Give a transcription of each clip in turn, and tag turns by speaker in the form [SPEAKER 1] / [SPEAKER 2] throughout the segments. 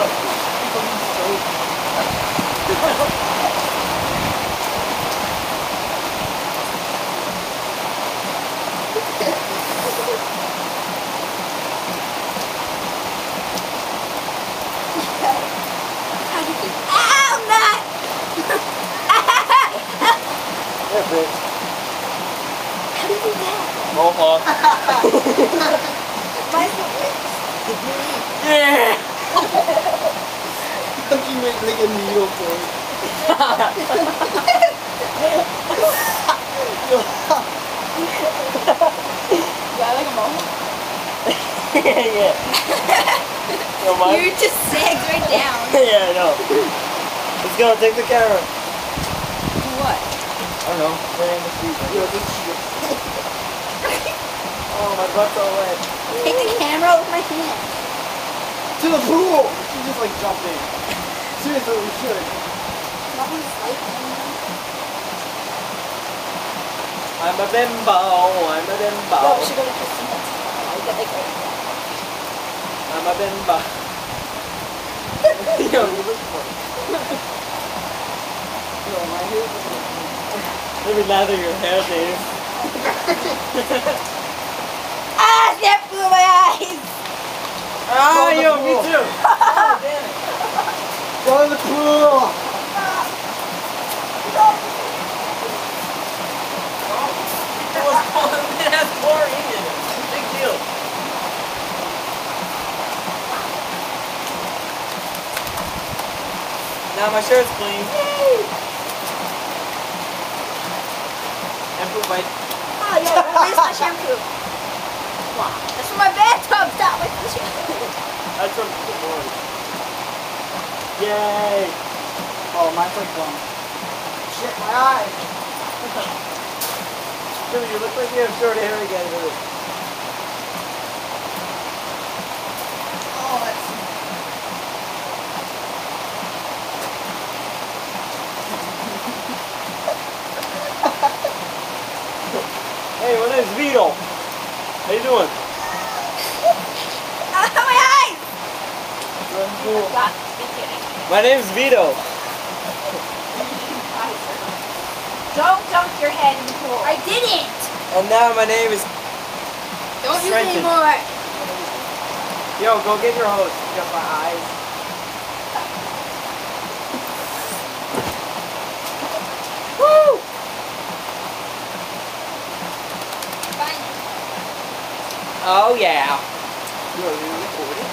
[SPEAKER 1] Yeah, bitch.
[SPEAKER 2] How do you do that?
[SPEAKER 1] Mohawk.
[SPEAKER 2] Mine's the whip.
[SPEAKER 1] Yeah!
[SPEAKER 3] Look, you make like a needle for it.
[SPEAKER 2] Yeah, like a mohawk.
[SPEAKER 1] Yeah. Yo, mine?
[SPEAKER 2] You just sagged right down.
[SPEAKER 1] Yeah, I know. Let's go, take the camera.
[SPEAKER 2] What?
[SPEAKER 1] I don't know. We're in the street.
[SPEAKER 3] Yo, this shit.
[SPEAKER 1] Oh, my butt's all wet.
[SPEAKER 2] Take the camera with my hand.
[SPEAKER 3] To the pool! You just like jumped in. Seriously, we should.
[SPEAKER 2] That one's like
[SPEAKER 1] I'm a bimbo, I'm a bimbo.
[SPEAKER 2] No, we should go to Christina's. We get like right there.
[SPEAKER 1] I'm a bimbo. Yo, you look funny.
[SPEAKER 3] Yo, my hair is
[SPEAKER 1] Let me lather your hair, Dave.
[SPEAKER 2] Ah, that blew my eyes!
[SPEAKER 1] Ah, yo, me
[SPEAKER 3] pool.
[SPEAKER 1] too. Oh, damn it.
[SPEAKER 3] Go to the pool!
[SPEAKER 1] It has chlorine in it. Big deal. Now my shirt's clean. Shampoo bite.
[SPEAKER 2] Oh, yo, where's my shampoo? Wow, that's from my bathtub. Stop with the shampoo.
[SPEAKER 1] That's from the boys. Yay!
[SPEAKER 3] Oh, mine's like gone. Shit, my eye!
[SPEAKER 1] Dude, you look like you have short hair again. Dude.
[SPEAKER 3] Oh, that's...
[SPEAKER 1] Hey, my name's Vito. How you doing?
[SPEAKER 2] Ah, my eyes! God,
[SPEAKER 1] My name's Vito.
[SPEAKER 2] don't dunk your head in the pool. I didn't!
[SPEAKER 1] And now my name is...
[SPEAKER 2] Don't use
[SPEAKER 1] Trenton.
[SPEAKER 2] it anymore.
[SPEAKER 1] Yo, go get your hose. Got my eyes. Woo!
[SPEAKER 2] Fine.
[SPEAKER 1] Oh yeah.
[SPEAKER 3] Yo, are you recording?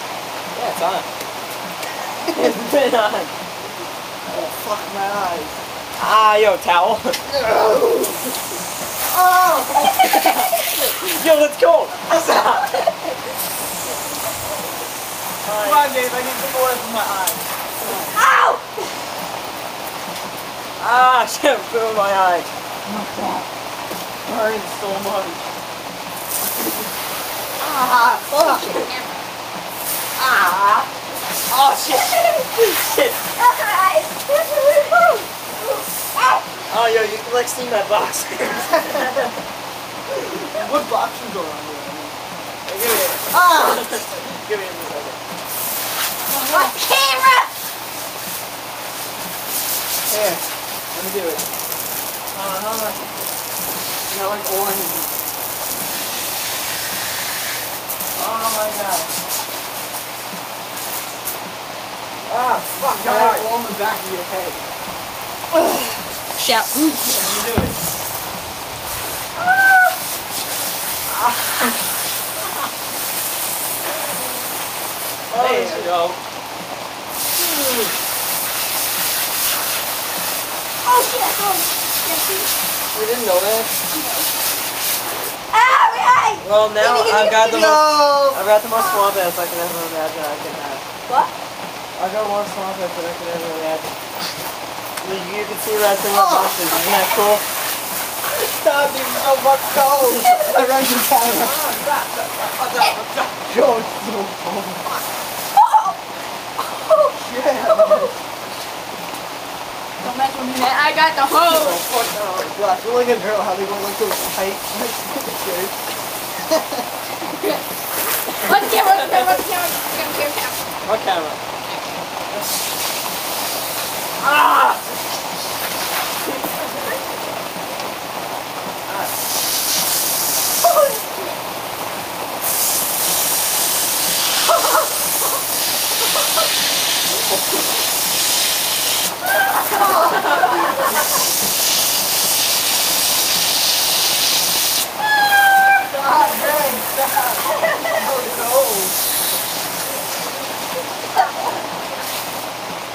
[SPEAKER 1] Yeah, it's on. It's been on.
[SPEAKER 3] Oh, fuck my eyes.
[SPEAKER 1] Ah, yo, towel.
[SPEAKER 3] Oh!
[SPEAKER 1] Yo, let's go.
[SPEAKER 3] Stop! Come on, Dave, I need some oil for my eyes.
[SPEAKER 2] Ow!
[SPEAKER 1] Ah, shampoo in my eye.
[SPEAKER 3] Burns so much.
[SPEAKER 2] Ah, fuck.
[SPEAKER 1] Ah. Oh, shit. Shit. Oh, yo, you can like see my box.
[SPEAKER 3] What boxes are on here?
[SPEAKER 1] Hey, give me it.
[SPEAKER 3] Ah!
[SPEAKER 1] Give me it in a second.
[SPEAKER 2] What camera?
[SPEAKER 1] Here, let me do it.
[SPEAKER 3] You got like orange.
[SPEAKER 1] Oh my god. Ah, fuck,
[SPEAKER 3] You
[SPEAKER 1] my
[SPEAKER 3] got
[SPEAKER 1] eye.
[SPEAKER 3] it all in the back of your head.
[SPEAKER 2] Shout.
[SPEAKER 1] Let me do it. There you go.
[SPEAKER 2] Oh shit, that's all.
[SPEAKER 1] We didn't know that.
[SPEAKER 2] Ah, my eye!
[SPEAKER 1] Well, now I've got the most,
[SPEAKER 3] No!
[SPEAKER 1] I've got the most swamp ass I can ever imagine I can have.
[SPEAKER 2] What?
[SPEAKER 1] I've got more swamp ass than I can ever imagine. You can see right through my boxes. Isn't that cool?
[SPEAKER 3] Stop, there's so much cold! I ran your camera. Yo, it's so cold. Yeah.
[SPEAKER 2] Don't mess with me, man. I got the hose.
[SPEAKER 3] I feel like a girl having one like those tight shirts.
[SPEAKER 2] What's the camera? What's the camera? What's the camera?
[SPEAKER 1] What camera? Ah!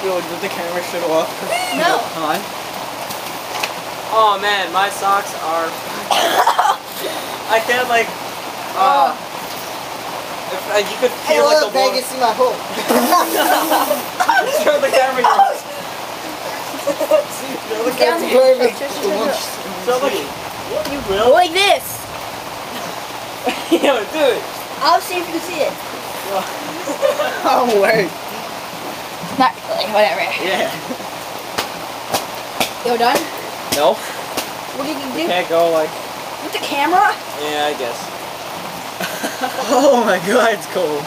[SPEAKER 3] Yo, did the camera shut off?
[SPEAKER 2] No.
[SPEAKER 3] Hi.
[SPEAKER 1] Oh man, my socks are. I can't like. If you could
[SPEAKER 3] Hey,
[SPEAKER 1] feel like
[SPEAKER 3] look,
[SPEAKER 1] the water.
[SPEAKER 3] Vegas, see my hook.
[SPEAKER 1] Show the camera your eyes. Show the
[SPEAKER 2] Down
[SPEAKER 1] camera.
[SPEAKER 2] here.
[SPEAKER 1] Show the. You will.
[SPEAKER 2] Like this.
[SPEAKER 1] Yo, dude.
[SPEAKER 2] I'll see if you can see it.
[SPEAKER 3] Oh, wait.
[SPEAKER 2] Not really, whatever.
[SPEAKER 1] Yeah.
[SPEAKER 2] You done?
[SPEAKER 1] No.
[SPEAKER 2] What did you do?
[SPEAKER 1] Can't go like.
[SPEAKER 2] With the camera?
[SPEAKER 1] Yeah, I guess.
[SPEAKER 3] Oh my god, it's cold.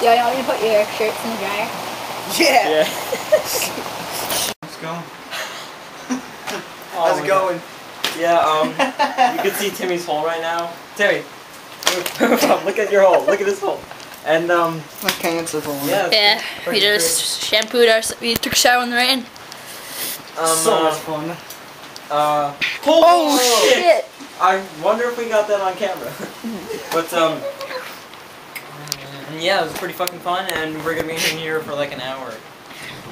[SPEAKER 2] Yo, you want me to put your shirts in the dryer?
[SPEAKER 3] Yeah.
[SPEAKER 1] Yeah.
[SPEAKER 3] Let's go.
[SPEAKER 1] Oh,
[SPEAKER 3] How's it going?
[SPEAKER 1] Yeah, you can see Timmy's hole right now. Timmy, look at your hole. Look at this hole. And,
[SPEAKER 3] My pants are falling.
[SPEAKER 1] yeah.
[SPEAKER 2] Yeah, we just shampooed we took a shower in the rain.
[SPEAKER 3] So much fun.
[SPEAKER 1] Oh,
[SPEAKER 2] shit!
[SPEAKER 1] I wonder if we got that on camera. But, yeah, it was pretty fucking fun, and we're gonna be in here for like an hour.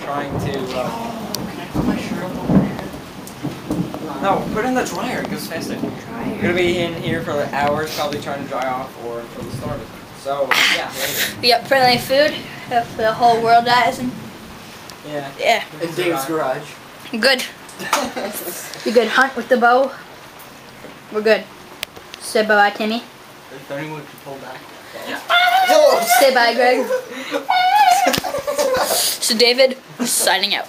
[SPEAKER 1] Trying to,
[SPEAKER 3] Can I put my shirt up over here?
[SPEAKER 1] no, put it in the dryer, it goes faster. We're gonna be in here for like hours, probably trying to dry off or for the storm. So, yeah, later.
[SPEAKER 2] We got plenty of food for the whole world dies and
[SPEAKER 1] Yeah.
[SPEAKER 2] yeah.
[SPEAKER 3] In Dave's garage.
[SPEAKER 2] Good. You good hunt with the bow? We're good. Say bye, Timmy.
[SPEAKER 3] If anyone could pull back.
[SPEAKER 2] Say bye, Greg. So David, signing out.